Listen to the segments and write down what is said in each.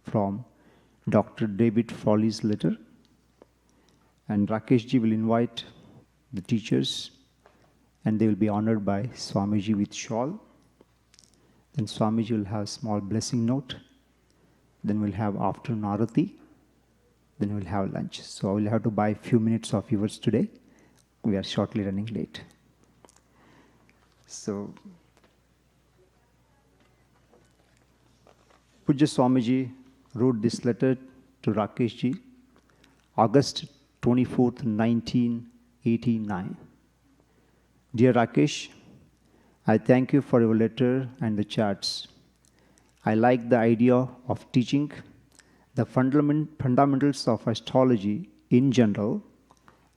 from Dr. David Frawley's letter. And Rakeshji will invite the teachers, and they will be honored by Swamiji with shawl. Then Swamiji will have a small blessing note. Then we'll have afternoon arati. Then we'll have lunch. So I will have to buy a few minutes of yours today. We are shortly running late. So, Pujya Swamiji wrote this letter to Rakeshji, August 24th, 1989. Dear Rakesh, I thank you for your letter and the chats. I like the idea of teaching the fundamentals of astrology in general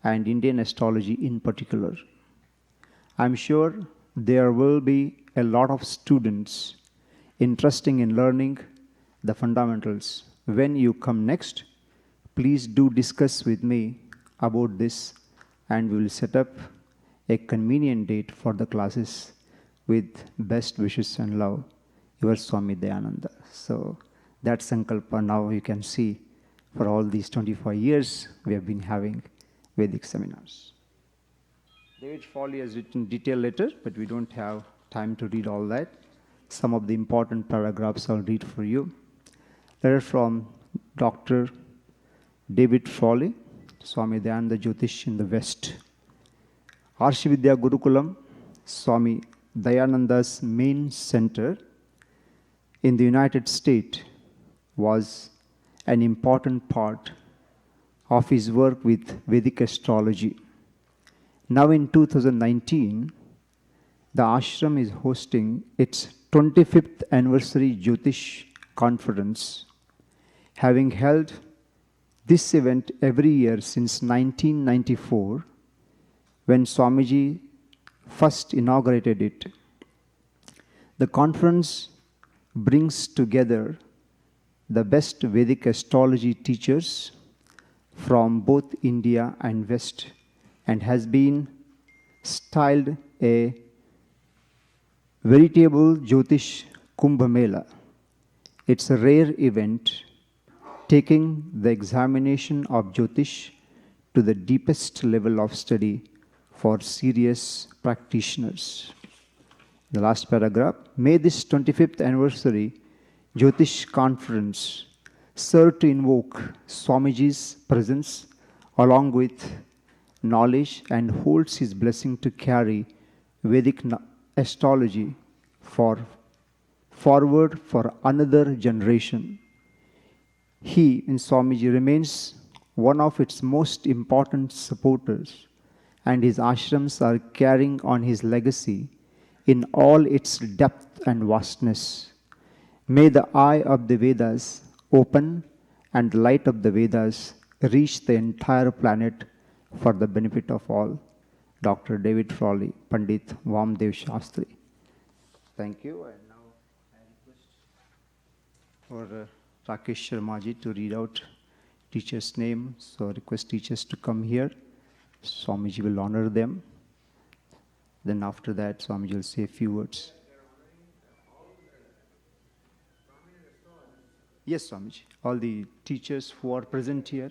and Indian astrology in particular. I'm sure there will be a lot of students interested in learning the fundamentals. When you come next, please do discuss with me about this, and we will set up a convenient date for the classes with best wishes and love, your Swami Dayananda. So that Sankalpa now you can see for all these 25 years we have been having Vedic seminars. David Frawley has written detailed letter, but we don't have time to read all that. Some of the important paragraphs I'll read for you. Letter from Dr. David Frawley, Swami Dayananda Jyotish in the West. Arshvidya Gurukulam, Swami Dayananda's main center in the United States, was an important part of his work with Vedic astrology. Now in 2019, the ashram is hosting its 25th anniversary Jyotish conference, having held this event every year since 1994, when Swamiji first inaugurated it. The conference brings together the best Vedic astrology teachers from both India and West, and has been styled a veritable Jyotish Kumbh Mela. It's a rare event taking the examination of Jyotish to the deepest level of study for serious practitioners. The last paragraph, may this 25th anniversary Jyotish conference serve to invoke Swamiji's presence along with knowledge and holds his blessing to carry Vedic astrology forward for another generation. He, in Swamiji, remains one of its most important supporters, and his ashrams are carrying on his legacy in all its depth and vastness. May the eye of the Vedas open and the light of the Vedas reach the entire planet for the benefit of all. Dr. David Frawley, Pandit Vamdev Shastri. Thank you. And now I request for Rakesh Sharmaji to read out teacher's name. So request teachers to come here. Swamiji will honor them. Then after that, Swamiji will say a few words. Yes, Swamiji. All the teachers who are present here.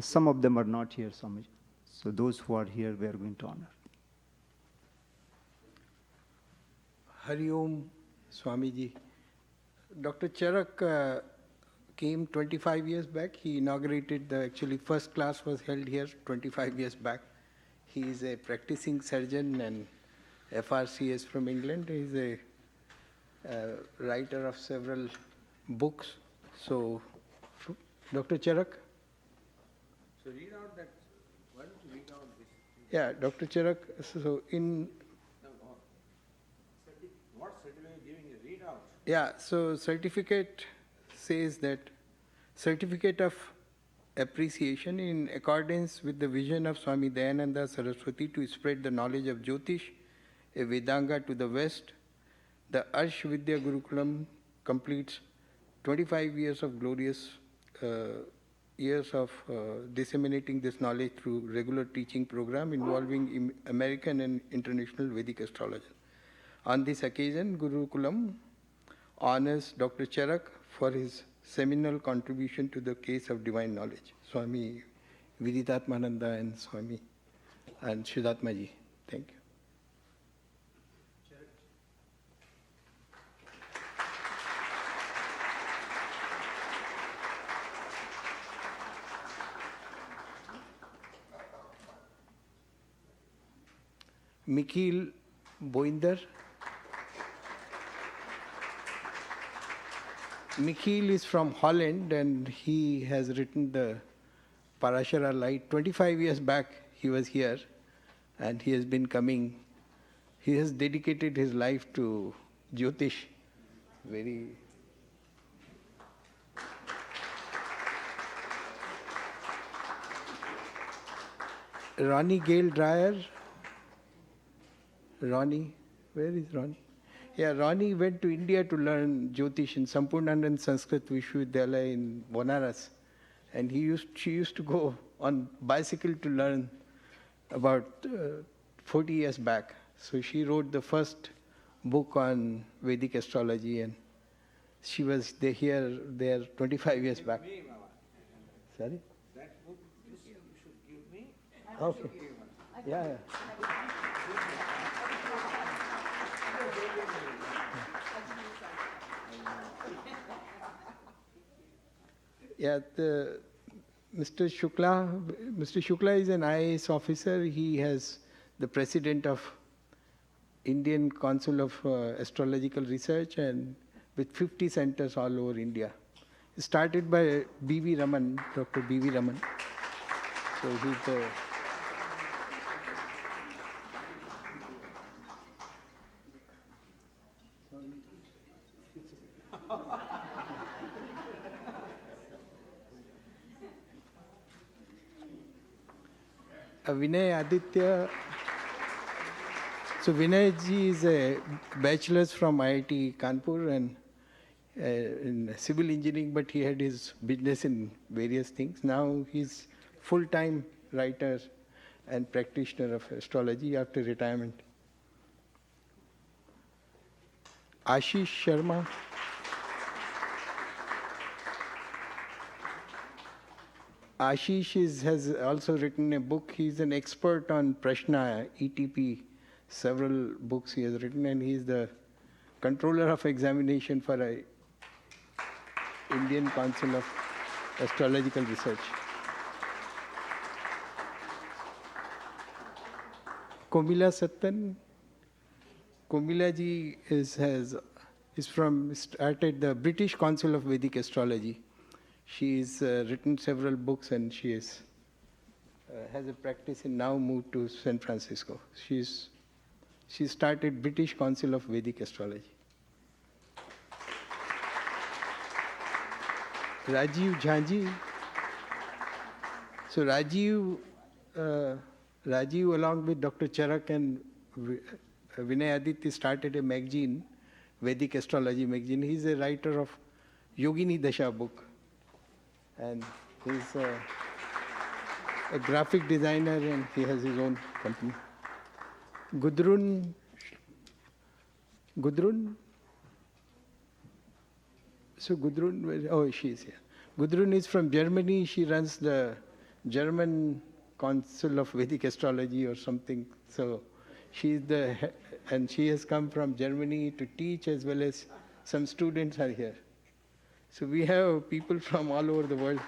Some of them are not here, Swamiji. So those who are here, we are going to honor. Hari Om, Swamiji. Dr. Charak came 25 years back. He inaugurated actually first class was held here 25 years back. He is a practicing surgeon and FRCS from England. He is a writer of several books. So, Dr. Charak. So read out that, why don't you read out this? Yeah, Dr. Charak, so in... What certificate are you giving? Read out. Yeah, so certificate says that certificate of appreciation in accordance with the vision of Swami Dayananda Saraswati to spread the knowledge of Jyotish, a Vedanga to the West. The Arsh Vidya Gurukulam completes 25 years of glorious years of disseminating this knowledge through regular teaching program involving American and international Vedic astrology. On this occasion, Gurukulam honors Dr. Charak for his seminal contribution to the case of divine knowledge, Swami Viditatmananda and Swami and Shudatmaji. Thank you. Michiel Boinder. Michiel is from Holland and he has written the Parashara Light. 25 years back he was here and he has been coming. He has dedicated his life to Jyotish. Very. Ronnie Gale Dreyer. Ronnie, where is Ronnie? Yeah, Ronnie went to India to learn Jyotish in Sampurnanand Sanskrit Vishwavidyalaya in Bonaras. And she used to go on bicycle to learn about 40 years back. So she wrote the first book on Vedic astrology and she was there 25 years back. Me, Mama. Sorry? That book you should give me. Okay. Yeah. Yeah, Mr. Shukla is an IAS officer. He has the president of Indian Council of Astrological Research and with 50 centers all over India. Started by B.V. Raman, Dr. B.V. Raman. So he's the Vinay Aditya. So Vinay ji is a bachelor's from IIT Kanpur and in civil engineering, but he had his business in various things. Now he's full-time writer and practitioner of astrology after retirement. Ashish Sharma. Ashish has also written a book. He's an expert on Prashna, ETP, several books he has written, and he's the controller of examination for a Indian Council of Astrological Research. Komila Sattan. Komila ji started the British Council of Vedic Astrology. She's written several books and she has a practice and now moved to San Francisco. She started British Council of Vedic Astrology. Rajiv Jhanji. So Rajiv along with Dr. Charak and Vinay Aditya started a magazine, Vedic Astrology magazine. He's a writer of Yogini Dasha book. And he's a graphic designer and he has his own company. Gudrun? So Gudrun, oh, she is here. Gudrun is from Germany. She runs the German Council of Vedic Astrology or something. So she's and she has come from Germany to teach as well as some students are here. So we have people from all over the world.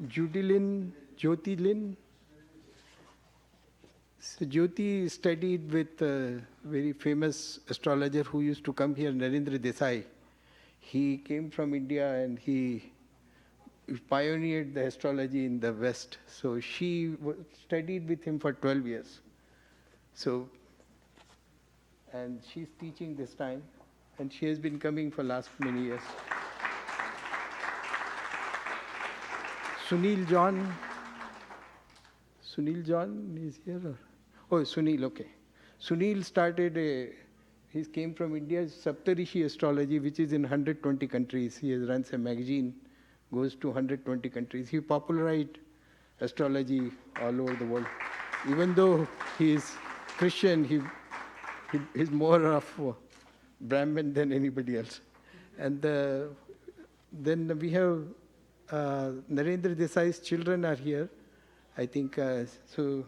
Jyoti Lin. So Jyoti studied with a very famous astrologer who used to come here, Naresh Desai. He came from India and he pioneered the astrology in the West. So she studied with him for 12 years. So, and she's teaching this time, and she has been coming for last many years. Sunil John is here? Oh, Sunil, okay. Sunil he came from India, Saptarishi Astrology, which is in 120 countries. He runs a magazine, goes to 120 countries. He popularized astrology all over the world. Even though he is Christian, he's more of Brahmin than anybody else. And then we have Narendra Desai's children are here, I think. So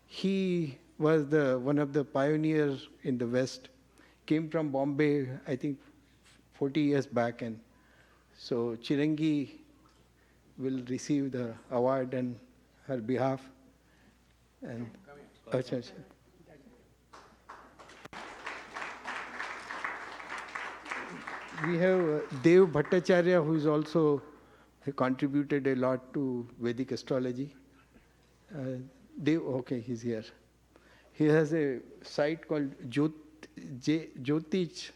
he was one of the pioneers in the West, came from Bombay, I think 40 years back. And so Chirangi will receive the award on her behalf. And we have Dev Bhattacharya, who is also contributed a lot to Vedic astrology. Dev, okay, he's here. He has a site called Jyotish, Jotiz,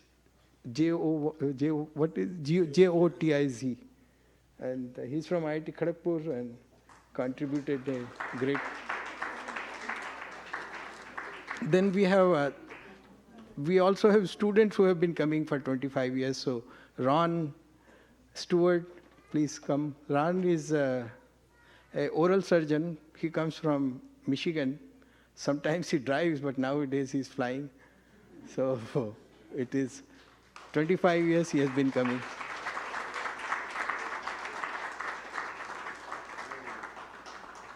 and he's from IIT Kharagpur and contributed a great. Then we also have students who have been coming for 25 years. So Ron Stewart, please come. Ron is an oral surgeon. He comes from Michigan. Sometimes he drives, but nowadays he's flying. So it is 25 years he has been coming.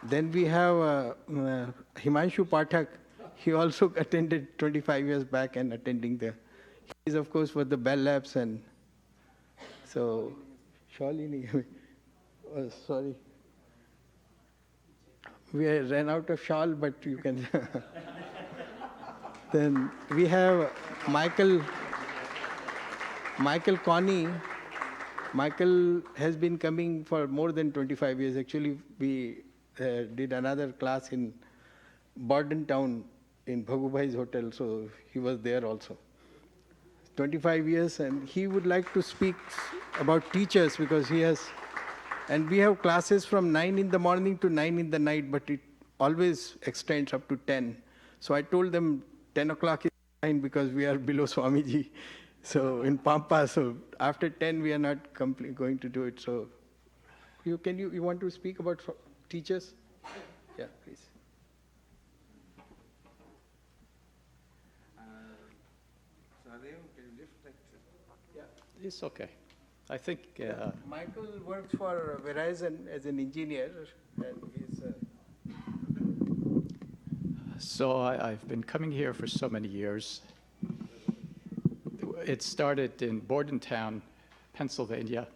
Then we have Himanshu Pathak. He also attended 25 years back and attending there. He is, of course, for the Bell Labs. And so, Shalini, sorry. We ran out of shawl, but you can. Then we have Michael Connie. Michael has been coming for more than 25 years. Actually, we did another class in Bordentown in Bhagubhai's hotel, so he was there also. 25 years, and he would like to speak about teachers because he has, and we have classes from 9 in the morning to 9 in the night, but it always extends up to 10. So I told them 10 o'clock is fine because we are below Swamiji. So in Pampa, so after 10 we are not going to do it. So you want to speak about teachers? Yeah, please. It's okay. I think... Michael works for Verizon as an engineer, and he's... So I've been coming here for so many years. It started in Bordentown, Pennsylvania.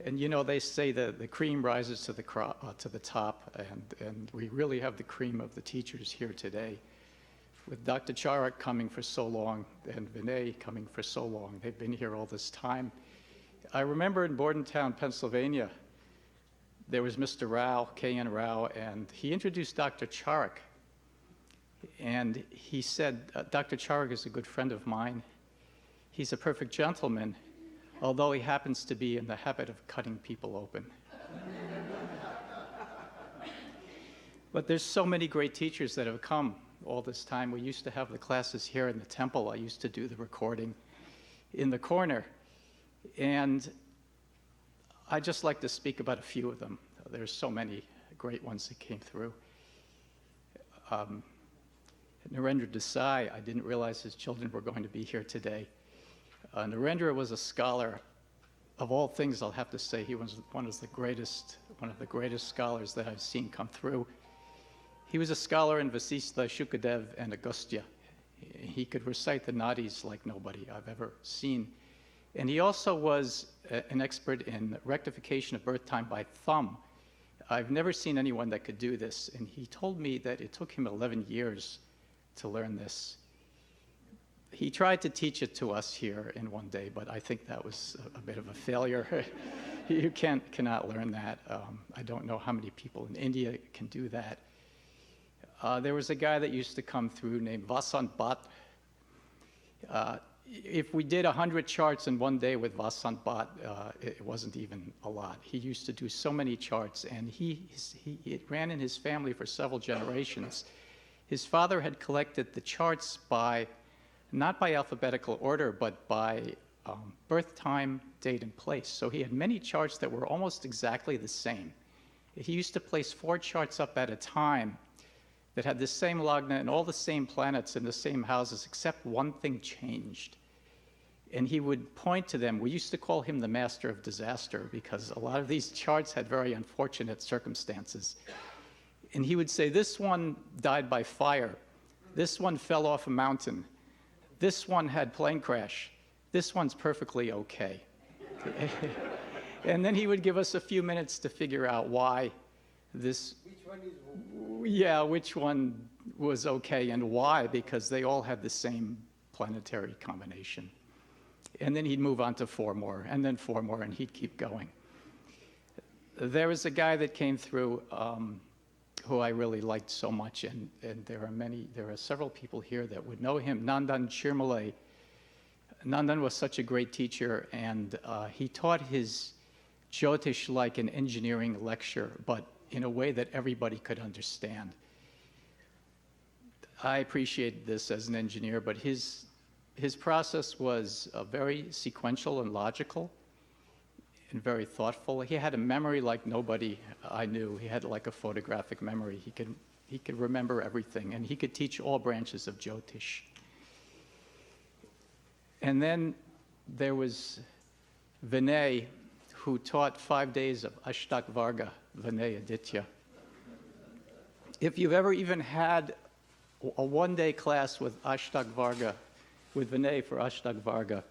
And you know, they say that the cream rises to the top, and we really have the cream of the teachers here today. With Dr. Charak coming for so long and Vinay coming for so long. They've been here all this time. I remember in Bordentown, Pennsylvania, there was Mr. Rao, K.N. Rao, and he introduced Dr. Charak. And he said, Dr. Charak is a good friend of mine. He's a perfect gentleman, although he happens to be in the habit of cutting people open. But there's so many great teachers that have come all this time. We used to have the classes here in the temple. I used to do the recording in the corner. And I'd just like to speak about a few of them. There's so many great ones that came through. Narendra Desai, I didn't realize his children were going to be here today. Narendra was a scholar. Of all things, I'll have to say he was one of the greatest scholars that I've seen come through. He was a scholar in Vasistha, Shukadev, and Agastya. He could recite the nadis like nobody I've ever seen. And he also was an expert in rectification of birth time by thumb. I've never seen anyone that could do this, and he told me that it took him 11 years to learn this. He tried to teach it to us here in one day, but I think that was a bit of a failure. You cannot learn that. I don't know how many people in India can do that. There was a guy that used to come through named Vasant Bhatt. If we did 100 charts in one day with Vasant Bhatt, it wasn't even a lot. He used to do so many charts, and it ran in his family for several generations. His father had collected the charts not by alphabetical order, but by birth time, date, and place. So he had many charts that were almost exactly the same. He used to place 4 charts up at a time that had the same lagna and all the same planets in the same houses, except one thing changed. And he would point to them. We used to call him the master of disaster because a lot of these charts had very unfortunate circumstances. And he would say, this one died by fire. This one fell off a mountain. This one had plane crash. This one's perfectly okay. And then he would give us a few minutes to figure out why this... Which one is Yeah, which one was okay and why, because they all had the same planetary combination. And then he'd move on to 4 more, and then 4 more, and he'd keep going. There was a guy that came through who I really liked so much, and there are several people here that would know him, Nandan Chirmalay. Nandan was such a great teacher, and he taught his Jyotish like an engineering lecture, but in a way that everybody could understand. I appreciated this as an engineer, but his process was very sequential and logical and very thoughtful. He had a memory like nobody I knew. He had like a photographic memory. He could remember everything, and he could teach all branches of Jyotish. And then there was Vinay, who taught 5 days of Ashtak Varga, Vinay Aditya. If you've ever even had a one-day class with Ashtak Varga, with Vinay for Ashtak Varga,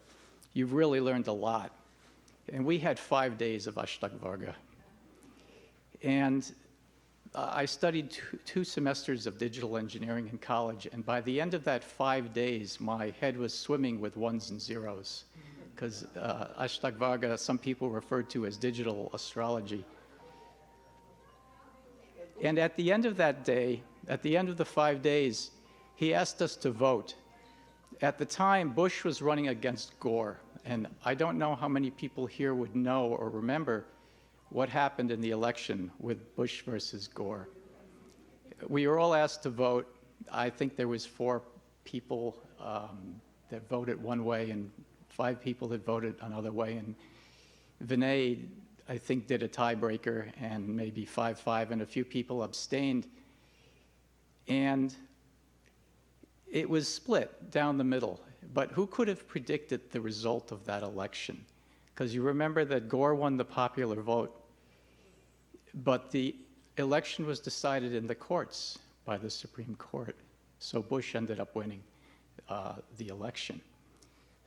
you've really learned a lot. And we had 5 days of Ashtak Varga. And I studied two semesters of digital engineering in college, and by the end of that 5 days, my head was swimming with ones and zeros. Because Ashtak Varga, some people refer to as digital astrology. And at the end of that day, at the end of the 5 days, he asked us to vote. At the time, Bush was running against Gore, and I don't know how many people here would know or remember what happened in the election with Bush versus Gore. We were all asked to vote. I think there was 4 people that voted one way and 5 people that voted another way, and Vinay, I think, did a tiebreaker, and maybe 5-5, and a few people abstained. And it was split down the middle. But who could have predicted the result of that election? Because you remember that Gore won the popular vote, but the election was decided in the courts by the Supreme Court. So Bush ended up winning the election.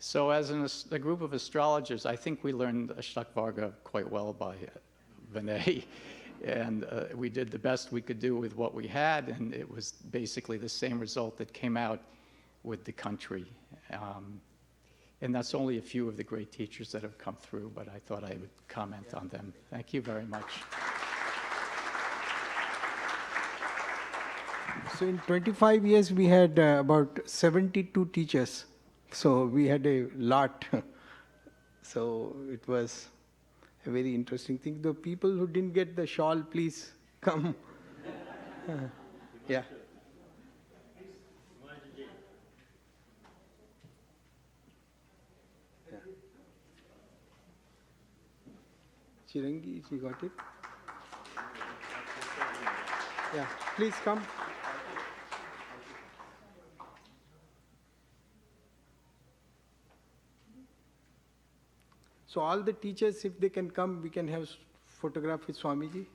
So as a group of astrologers, I think we learned Ashtak Varga quite well by Vinay. And we did the best we could do with what we had, and it was basically the same result that came out with the country. And that's only a few of the great teachers that have come through, but I thought I would comment on them. Thank you very much. So in 25 years, we had about 72 teachers. So we had a lot. So it was a very interesting thing. The people who didn't get the shawl, please come. Yeah. Chirangi, you got it? Yeah, please come. So all the teachers, if they can come, we can have photograph with Swamiji.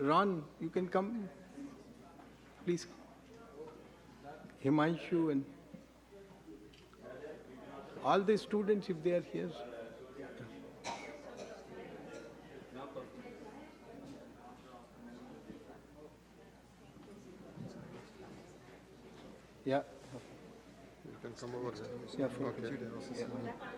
Ron, you can come, please. Himanshu and all the students, if they are here. Yeah. You can come over there. Yeah, Okay.